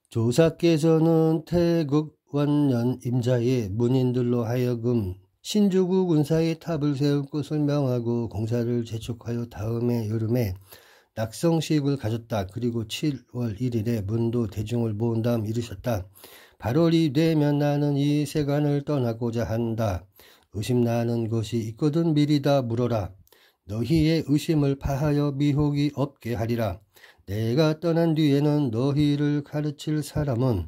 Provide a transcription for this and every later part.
조사께서는 태국 원년 임자의 문인들로 하여금 신주국 군사의 탑을 세울 것을 명하고 공사를 재촉하여 다음해 여름에 낙성식을 가졌다. 그리고 7월 1일에 문도 대중을 모은 다음 이르셨다. 8월이 되면 나는 이 세간을 떠나고자 한다. 의심나는 것이 있거든 미리 다 물어라. 너희의 의심을 파하여 미혹이 없게 하리라. 내가 떠난 뒤에는 너희를 가르칠 사람은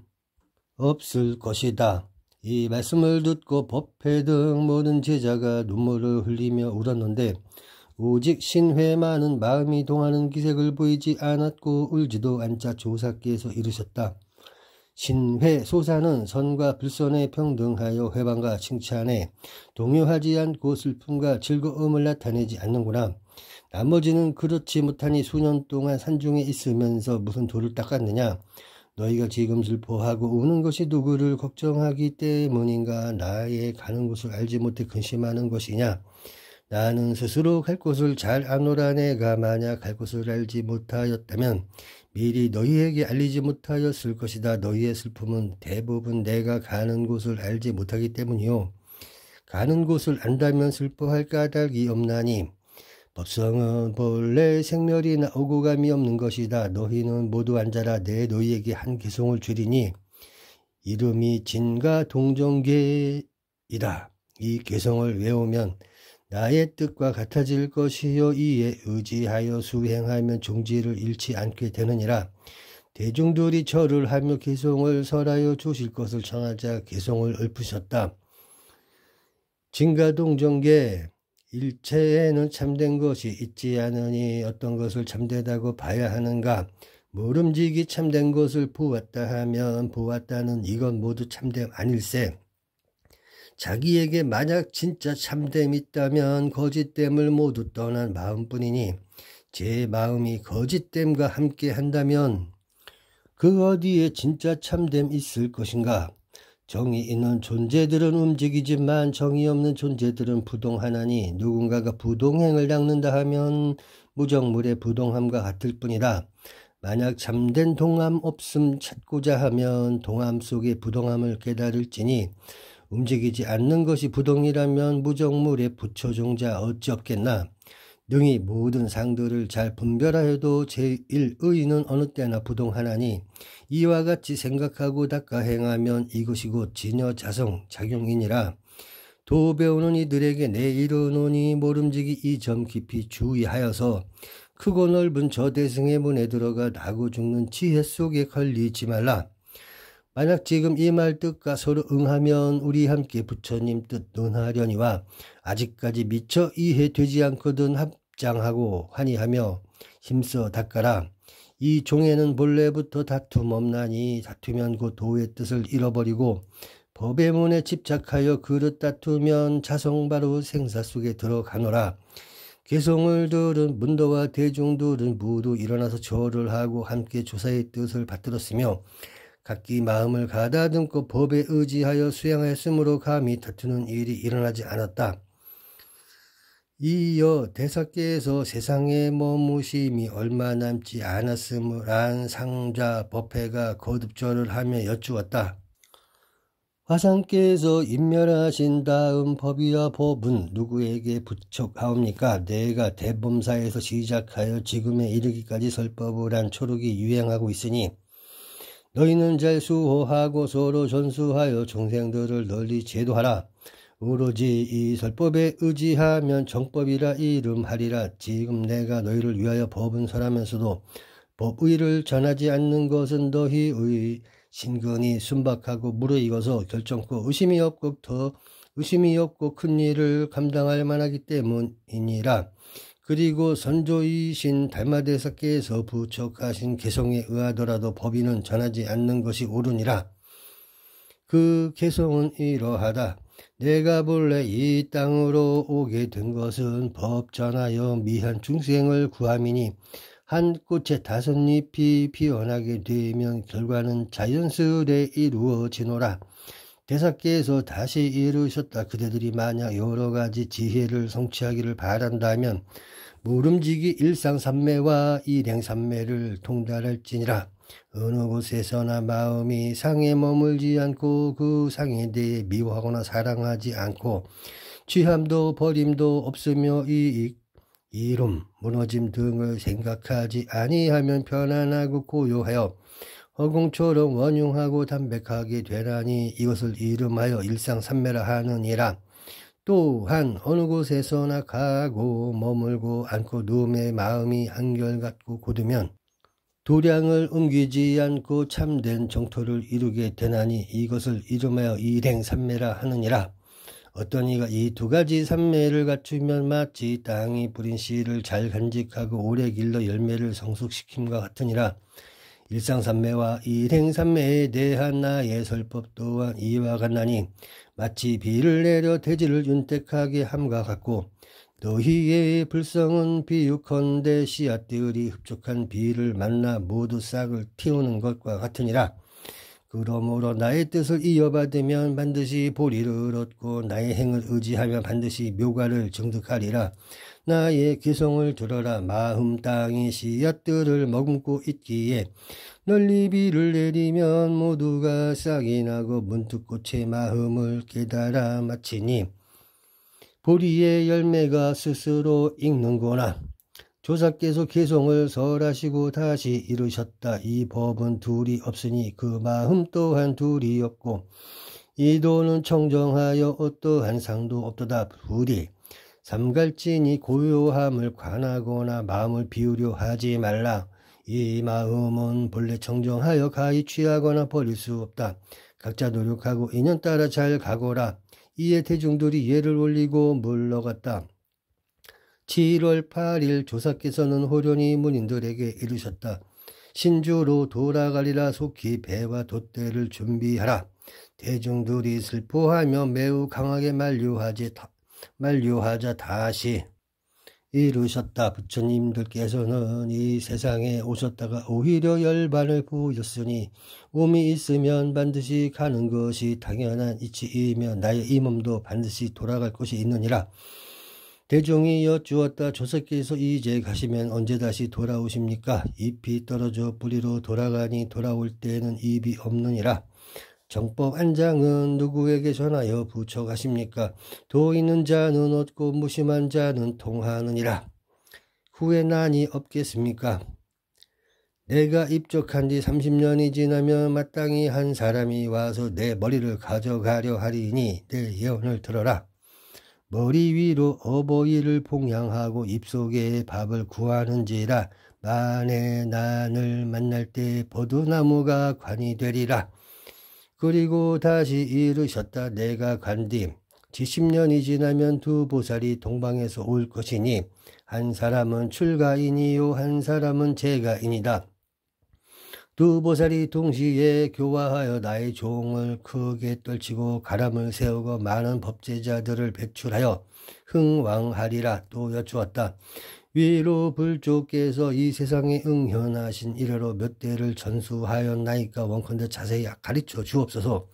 없을 것이다. 이 말씀을 듣고 법회 등 모든 제자가 눈물을 흘리며 울었는데 오직 신회만은 마음이 동하는 기색을 보이지 않았고 울지도 않자 조사께서 이르셨다. 신회 소사는 선과 불선에 평등하여 회방과 칭찬에 동요하지 않고 슬픔과 즐거움을 나타내지 않는구나. 나머지는 그렇지 못하니 수년 동안 산중에 있으면서 무슨 돌을 닦았느냐. 너희가 지금 슬퍼하고 우는 것이 누구를 걱정하기 때문인가. 나의 가는 곳을 알지 못해 근심하는 것이냐. 나는 스스로 갈 곳을 잘 아노라. 내가 만약 갈 곳을 알지 못하였다면 미리 너희에게 알리지 못하였을 것이다. 너희의 슬픔은 대부분 내가 가는 곳을 알지 못하기 때문이요. 가는 곳을 안다면 슬퍼할 까닭이 없나니 법성은 본래 생멸이나 오고 감이 없는 것이다. 너희는 모두 앉아라. 내 너희에게 한 개송을 주리니 이름이 진가 동정계이다. 이 개송을 외우면 나의 뜻과 같아질 것이요 이에 의지하여 수행하면 종지를 잃지 않게 되느니라. 대중들이 절을 하며 개송을 설하여 주실 것을 청하자 개송을 읊으셨다. 진가동정계 일체에는 참된 것이 있지 않으니 어떤 것을 참되다고 봐야 하는가. 모름지기 참된 것을 보았다 하면 보았다는 이건 모두 참됨 아닐세. 자기에게 만약 진짜 참됨이 있다면 거짓됨을 모두 떠난 마음뿐이니 제 마음이 거짓됨과 함께 한다면 그 어디에 진짜 참됨 있을 것인가. 정이 있는 존재들은 움직이지만 정이 없는 존재들은 부동하나니 누군가가 부동행을 닦는다 하면 무정물의 부동함과 같을 뿐이다. 만약 참된 동함 없음 찾고자 하면 동함 속의 부동함을 깨달을지니 움직이지 않는 것이 부동이라면 무정물의 부처종자 어찌 없겠나. 능히 모든 상들을 잘 분별하여도 제1의는 어느 때나 부동하나니 이와 같이 생각하고 닦아 행하면 이것이 곧 진여자성 작용이니라. 도 배우는 이들에게 내 이르노니 모름지기 이 점 깊이 주의하여서 크고 넓은 저 대승의 문에 들어가 나고 죽는 지혜 속에 걸리지 말라. 만약 지금 이 말 뜻과 서로 응하면 우리 함께 부처님 뜻 논하려니와 아직까지 미처 이해되지 않거든 합장하고 환희하며 힘써 닦아라. 이 종에는 본래부터 다툼 없나니 다투면 곧 도의 뜻을 잃어버리고 법의 문에 집착하여 그릇 다투면 자성바로 생사 속에 들어가노라. 개송을 들은 문도와 대중들은 모두 일어나서 절을 하고 함께 조사의 뜻을 받들었으며 각기 마음을 가다듬고 법에 의지하여 수행하였으므로 감히 다투는 일이 일어나지 않았다. 이어 대사께서 세상에 머무심이 얼마 남지 않았으므로 안 상자 법회가 거듭절을 하며 여쭈었다. 화상께서 인멸하신 다음 법이와 법은 누구에게 부촉하옵니까? 내가 대범사에서 시작하여 지금에 이르기까지 설법을 한 초록이 유행하고 있으니 너희는 잘 수호하고 서로 전수하여 중생들을 널리 제도하라. 오로지 이 설법에 의지하면 정법이라 이름하리라. 지금 내가 너희를 위하여 법은 설하면서도 법의를 전하지 않는 것은 너희의 신근이 순박하고 무르익어서 결정코 의심이 없고 큰 일을 감당할 만하기 때문이니라. 그리고 선조이신 달마대사께서 부척하신 개성에 의하더라도 법인은 전하지 않는 것이 옳으니라. 그 개성은 이러하다. 내가 본래 이 땅으로 오게 된 것은 법 전하여 미한 중생을 구함이니 한 꽃에 5잎이 피어나게 되면 결과는 자연스레 이루어지노라. 대사께서 다시 이르셨다. 그대들이 만약 여러 가지 지혜를 성취하기를 바란다면 모름지기 일상삼매와 일행삼매를 통달할지니라. 어느 곳에서나 마음이 상에 머물지 않고 그 상에 대해 미워하거나 사랑하지 않고 취함도 버림도 없으며 이름, 무너짐 등을 생각하지 아니하면 편안하고 고요하여 허공처럼 원흉하고 담백하게 되나니 이것을 이름하여 일상삼매라 하느니라. 또한 어느 곳에서나 가고 머물고 앉고 누움에 마음이 한결같고 굳으면 도량을 옮기지 않고 참된 정토를 이루게 되나니 이것을 이름하여 일행삼매라 하느니라. 어떤 이가 이 두 가지 삼매를 갖추면 마치 땅이 뿌린 씨를 잘 간직하고 오래 길러 열매를 성숙시킴과 같으니라. 일상삼매와 일행삼매에 대한 나의 설법 또한 이와 같나니 마치 비를 내려 대지를 윤택하게 함과 같고 너희의 불성은 비유컨대 씨앗들이 흡족한 비를 만나 모두 싹을 틔우는 것과 같으니라. 그러므로 나의 뜻을 이어받으면 반드시 보리를 얻고 나의 행을 의지하면 반드시 묘가를 정득하리라. 나의 기성을 들어라. 마음 땅이 씨앗들을 머금고 있기에 널리 비를 내리면 모두가 싹이 나고 문득 꽃의 마음을 깨달아 마치니 보리의 열매가 스스로 익는구나. 조사께서 개성을 설하시고 다시 이르셨다. 이 법은 둘이 없으니 그 마음 또한 둘이 없고 이도는 청정하여 어떠한 상도 없도다. 둘이 삼갈진이 고요함을 관하거나 마음을 비우려 하지 말라. 이 마음은 본래 청정하여 가히 취하거나 버릴 수 없다. 각자 노력하고 인연 따라 잘 가거라. 이에 대중들이 예를 올리고 물러갔다. 7월 8일 조사께서는 호련히 문인들에게 이르셨다. 신주로 돌아가리라. 속히 배와 돛대를 준비하라. 대중들이 슬퍼하며 매우 강하게 만류하자 다시 이르셨다. 부처님들께서는 이 세상에 오셨다가 오히려 열반을 보였으니 몸이 있으면 반드시 가는 것이 당연한 이치이며 나의 이 몸도 반드시 돌아갈 것이 있느니라. 대중이 여쭈었다. 조사께서 이제 가시면 언제 다시 돌아오십니까? 잎이 떨어져 뿌리로 돌아가니 돌아올 때에는 잎이 없느니라. 정법 안장은 누구에게 전하여 부처가십니까? 도 있는 자는 얻고 무심한 자는 통하느니라. 후에 난이 없겠습니까? 내가 입적한 지 30년이 지나면 마땅히 한 사람이 와서 내 머리를 가져가려 하리니 내 예언을 들어라. 머리 위로 어버이를 봉양하고 입속에 밥을 구하는지라. 만에 난을 만날 때 버드나무가 관이 되리라. 그리고 다시 이르셨다. 내가 간뒤 70년이 지나면 두 보살이 동방에서 올 것이니 한 사람은 출가인이요 한 사람은 재가인이다. 두 보살이 동시에 교화하여 나의 종을 크게 떨치고 가람을 세우고 많은 법제자들을 배출하여 흥왕하리라. 또 여쭈었다. 위로 불조께서 이 세상에 응현하신 이래로 몇 대를 전수하였나이까 원컨대 자세히 가르쳐 주옵소서.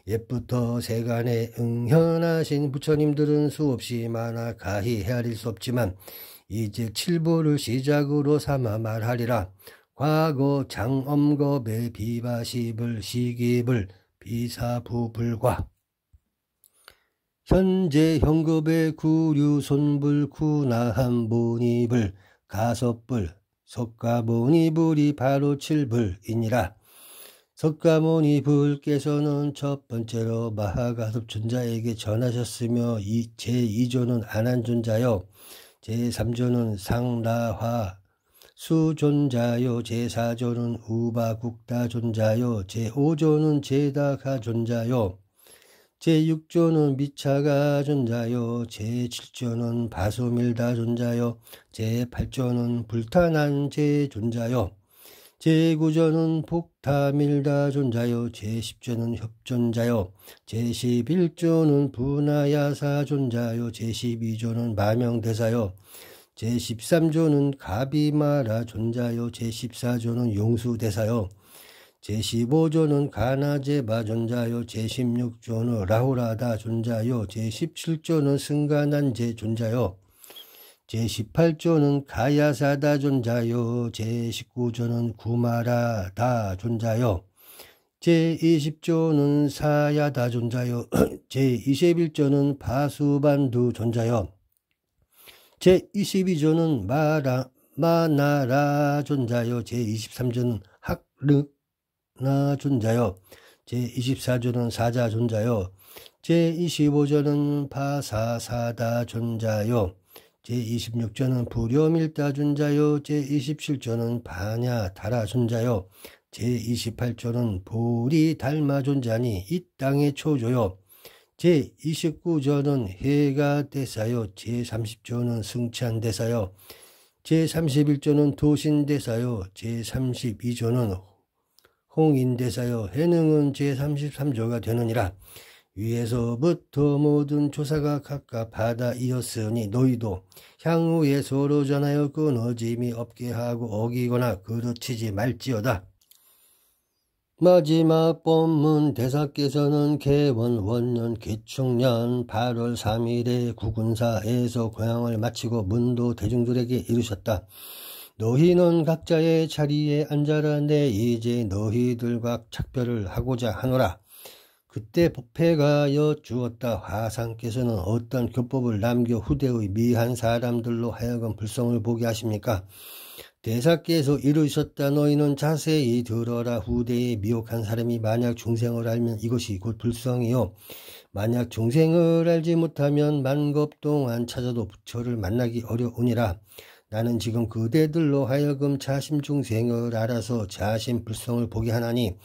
옛부터 세간에 응현하신 부처님들은 수없이 많아 가히 헤아릴 수 없지만 이제 칠보를 시작으로 삼아 말하리라. 과거 장엄겁의 비바시불 시기불 비사부불과 현재 현급의 구류손불 구나함분이불 가섭불 석가모니불이 바로 7불이니라. 석가모니불께서는 첫 번째로 마하가섭존자에게 전하셨으며 제2조는 안한존자요 제3조는 상나화 수존자요 제4조는 우바국다존자요 제5조는 제다가존자요 제6조는 미차가존자요 제7조는 바수밀다존자요 제8조는 불타난제존자요 제9조는 복타밀다존자요 제10조는 협존자요 제11조는 분하야사존자요 제12조는 마명대사요 제13조는 가비마라존자요 제14조는 용수대사요 제15조는 가나제바존자요 제16조는 라후라다존자요 제17조는 승가난제존자요 제18조는 가야사다 존자요. 제19조는 구마라다 존자요. 제20조는 사야다 존자요. 제21조는 바수반두 존자요. 제22조는 마나라 존자요. 제23조는 학르나 존자요. 제24조는 사자 존자요. 제25조는 바사사다 존자요. 제26조는 부려밀다 존자요. 제27조는 바냐다라 존자요. 제28조는 보리달마 존자니 이 땅의 초조요. 제29조는 해가대사요. 제30조는 승찬대사요. 제31조는 도신대사요. 제32조는 홍인대사요. 해능은 제33조가 되느니라. 위에서부터 모든 조사가 각각 받아이었으니 너희도 향후에 서로 전하여 끊어짐이 없게 하고 어기거나 그르치지 말지어다. 마지막 본문 대사께서는 개원 원년 개축년 8월 3일에 구군사에서 고향을 마치고 문도 대중들에게 이르셨다. 너희는 각자의 자리에 앉아라. 내 이제 너희들과 작별을 하고자 하노라. 그때 법회가 여쭈었다. 화상께서는 어떤 교법을 남겨 후대의 미한 사람들로 하여금 불성을 보게 하십니까? 대사께서 이르셨다. 너희는 자세히 들어라. 후대에 미혹한 사람이 만약 중생을 알면 이것이 곧 불성이요. 만약 중생을 알지 못하면 만겁 동안 찾아도 부처를 만나기 어려우니라. 나는 지금 그대들로 하여금 자심 중생을 알아서 자심 불성을 보게 하나니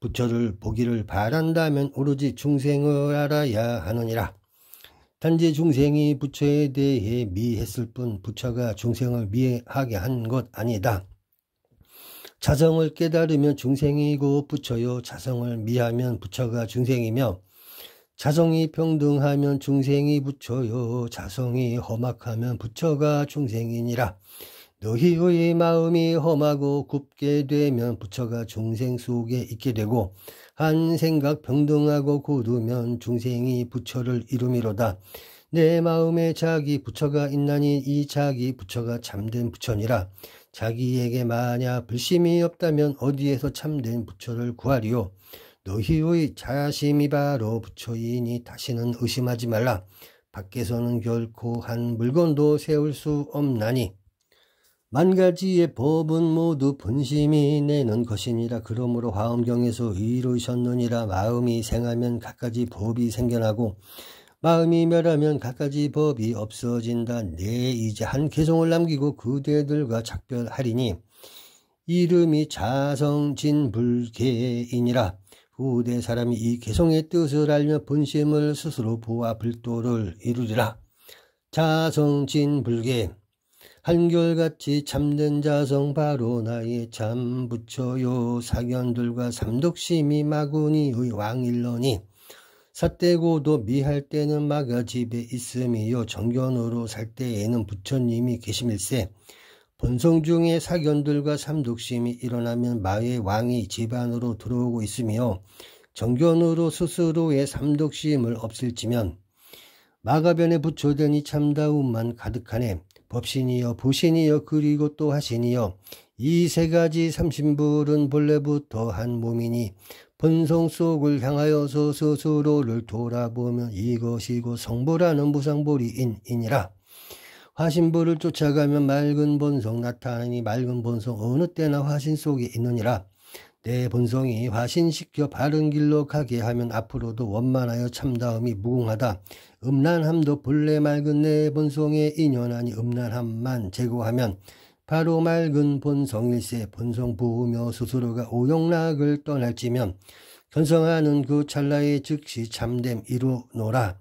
부처를 보기를 바란다면 오로지 중생을 알아야 하느니라. 단지 중생이 부처에 대해 미했을 뿐 부처가 중생을 미하게 한 것 아니다. 자성을 깨달으면 중생이고 부처요. 자성을 미하면 부처가 중생이며 자성이 평등하면 중생이 부처요. 자성이 험악하면 부처가 중생이니라. 너희의 마음이 험하고 굽게 되면 부처가 중생 속에 있게 되고 한 생각 평등하고 고두면 중생이 부처를 이루미로다. 내 마음에 자기 부처가 있나니 이 자기 부처가 참된 부처니라. 자기에게 만약 불심이 없다면 어디에서 참된 부처를 구하리요. 너희의 자심이 바로 부처이니 다시는 의심하지 말라. 밖에서는 결코 한 물건도 세울 수 없나니 만 가지의 법은 모두 본심이 내는 것이니라. 그러므로 화엄경에서 이루셨느니라. 마음이 생하면 갖가지 법이 생겨나고 마음이 멸하면 갖가지 법이 없어진다. 내 이제 한 개성을 남기고 그대들과 작별하리니 이름이 자성진불계이니라. 후대 사람이 이 개성의 뜻을 알며 본심을 스스로 보아 불도를 이루리라. 자성진불계 한결같이 참된 자성 바로 나의 참 부처요. 사견들과 삼독심이 마구니의 왕일러니 삿대고도 미할 때는 마가 집에 있음이요. 정견으로 살 때에는 부처님이 계심일세. 본성 중에 사견들과 삼독심이 일어나면 마의 왕이 집 안으로 들어오고 있으며 정견으로 스스로의 삼독심을 없앨지면 마가변에 부처되니 참다움만 가득하네. 법신이여 부신이여 그리고 또 하신이여 이 세 가지 삼신불은 본래부터 한 몸이니 본성 속을 향하여서 스스로를 돌아보면 이것이고 성불하는 무상불이이니라. 화신불을 쫓아가면 맑은 본성 나타나니 맑은 본성 어느 때나 화신 속에 있느니라. 내 본성이 화신시켜 바른 길로 가게 하면 앞으로도 원만하여 참다움이 무궁하다. 음란함도 본래 맑은 내 본성에 인연하니 음란함만 제거하면 바로 맑은 본성일세. 본성 부으며 스스로가 오용락을 떠날지면 견성하는 그 찰나에 즉시 참됨 이루노라.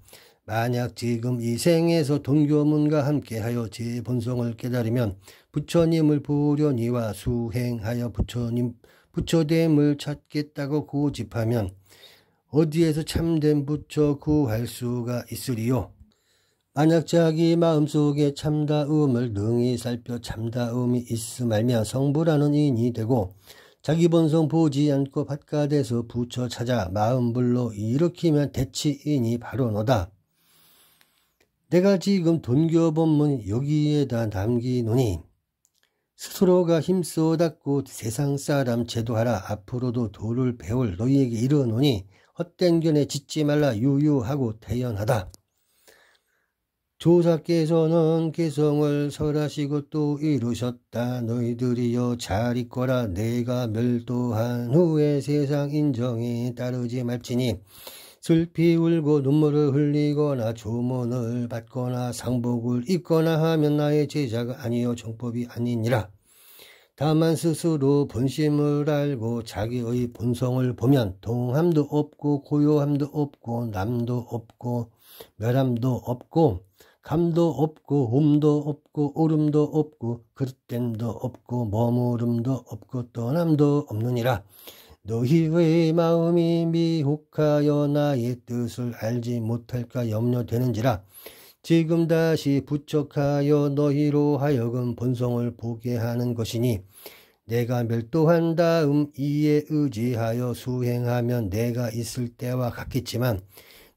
만약 지금 이 생에서 동교문과 함께하여 제 본성을 깨달으면 부처님을 보려니와 수행하여 부처됨을 찾겠다고 고집하면 어디에서 참된 부처 구할 수가 있으리요. 만약 자기 마음속에 참다움을 능히 살펴 참다움이 있음 알면 성불하는 인이 되고 자기 본성 보지 않고 밭가대서 부처 찾아 마음불로 일으키면 대치인이 바로 너다. 내가 지금 돈교본문 여기에다 남기노니 스스로가 힘써 닦고 세상 사람 제도하라. 앞으로도 도를 배울 너희에게 이르노니 헛된 견해 짓지 말라. 유유하고 태연하다. 조사께서는 개성을 설하시고 또 이루셨다. 너희들이여 잘 있거라. 내가 멸도한 후에 세상 인정에 따르지 말지니 슬피 울고 눈물을 흘리거나 조문을 받거나 상복을 입거나 하면 나의 제자가 아니요 정법이 아니니라. 다만 스스로 본심을 알고 자기의 본성을 보면 동함도 없고 고요함도 없고 남도 없고 멸함도 없고 감도 없고 홈도 없고 오름도 없고 그릇됨도 없고 머무름도 없고 떠남도 없느니라. 너희의 마음이 미혹하여 나의 뜻을 알지 못할까 염려되는지라. 지금 다시 부척하여 너희로 하여금 본성을 보게 하는 것이니 내가 멸도한 다음 이에 의지하여 수행하면 내가 있을 때와 같겠지만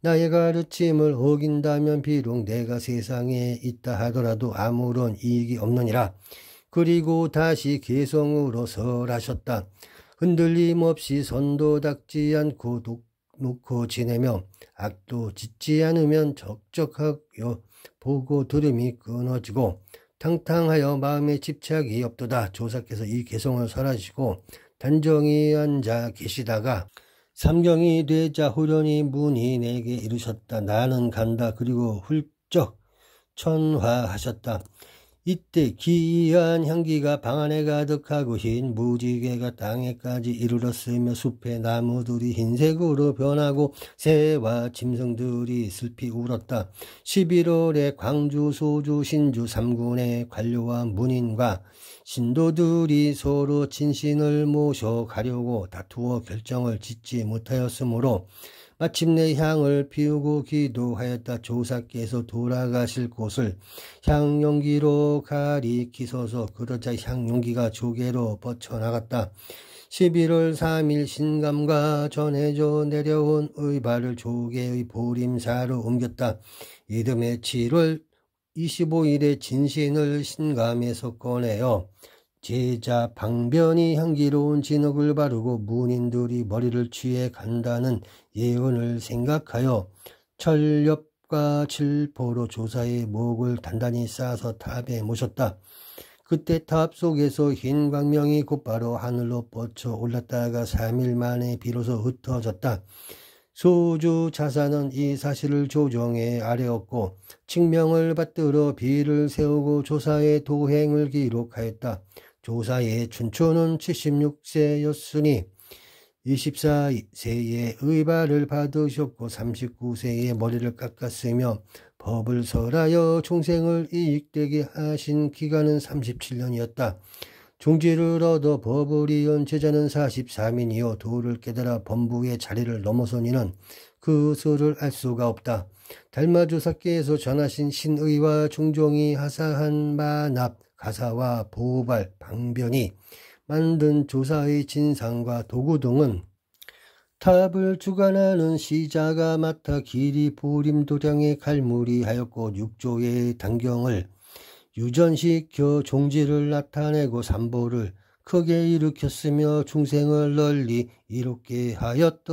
나의 가르침을 어긴다면 비록 내가 세상에 있다 하더라도 아무런 이익이 없느니라. 그리고 다시 개성으로 설하셨다. 흔들림 없이 선도 닦지 않고 놓고 지내며 악도 짓지 않으면 적적하여 보고 들음이 끊어지고 탕탕하여 마음에 집착이 없도다. 조사께서 이 개성을 설하시고 단정히 앉아 계시다가 삼경이 되자 후련히 문이 내게 이르셨다. 나는 간다. 그리고 훌쩍 천화하셨다. 이때 기이한 향기가 방 안에 가득하고 흰 무지개가 땅에까지 이르렀으며 숲의 나무들이 흰색으로 변하고 새와 짐승들이 슬피 울었다. 11월에 광주, 소주, 신주 3군의 관료와 문인과 신도들이 서로 친신을 모셔가려고 다투어 결정을 짓지 못하였으므로 마침내 향을 피우고 기도하였다. 조사께서 돌아가실 곳을 향용기로 가리키소서. 그러자 향용기가 조개로 뻗쳐나갔다. 11월 3일 신감과 전해져 내려온 의발을 조개의 보림사로 옮겼다. 이듬해 7월 25일에 진신을 신감에서 꺼내어 제자 방변이 향기로운 진흙을 바르고 문인들이 머리를 취해 간다는 예언을 생각하여 철렵과 칠포로 조사의 목을 단단히 싸서 탑에 모셨다. 그때 탑 속에서 흰 광명이 곧바로 하늘로 뻗쳐 올랐다가 3일 만에 비로소 흩어졌다. 소주 자사는 이 사실을 조정해 아뢰었고 칙명을 받들어 비를 세우고 조사의 도행을 기록하였다. 조사의 춘초는 76세였으니 24세에 의발을 받으셨고 39세에 머리를 깎았으며 법을 설하여 중생을 이익되게 하신 기간은 37년이었다. 중지를 얻어 법을 이은 제자는 43인이요 도를 깨달아 범부의 자리를 넘어선 이는 그 수를 알 수가 없다. 달마조사께서 전하신 신의와 중종이 하사한 만합, 가사와 보발, 방변이 만든 조사의 진상과 도구 등은 탑을 주관하는 시자가 맡아 길이 보림도량에 갈무리하였고 6조의 단경을 유전시켜 종지를 나타내고 삼보를 크게 일으켰으며 중생을 널리 이롭게 하였다.